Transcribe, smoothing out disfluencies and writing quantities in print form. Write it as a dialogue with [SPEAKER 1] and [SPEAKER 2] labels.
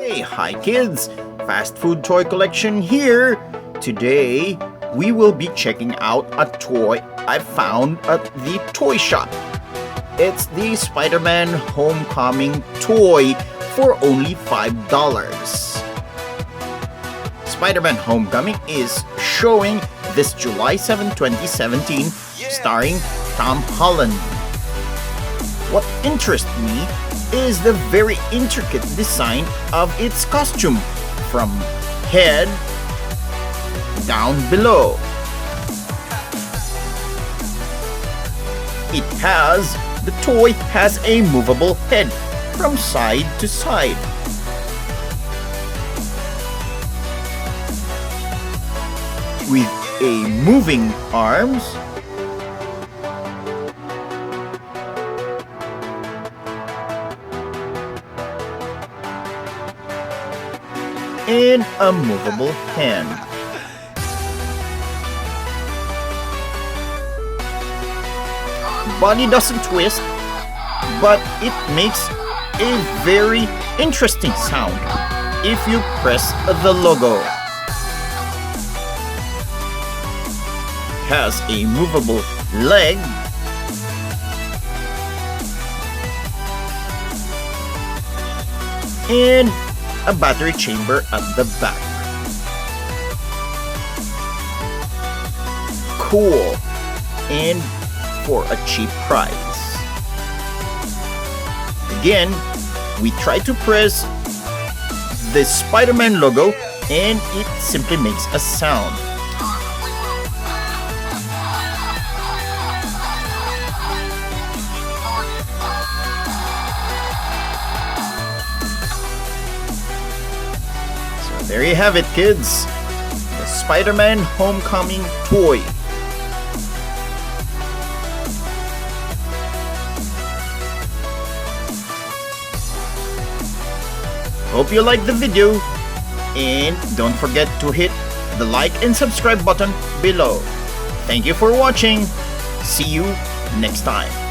[SPEAKER 1] Hey, hi kids! Fast Food Toy Collection here! Today, we will be checking out a toy I found at the toy shop. It's the Spider-Man Homecoming toy for only $5. Spider-Man Homecoming is showing this July 7, 2017, starring Tom Holland. What interests me is the very intricate design of its costume from head down below. The toy has a movable head from side to side. With a moving arms, and a movable hand. Body doesn't twist, but it makes a very interesting sound if you press the logo. It has a movable leg, and a battery chamber at the back. Cool, and for a cheap price. Again, we try to press the Spider-Man logo and it simply makes a sound. There you have it, kids. The Spider-Man Homecoming toy. Hope you liked the video. And don't forget to hit the like and subscribe button below. Thank you for watching. See you next time.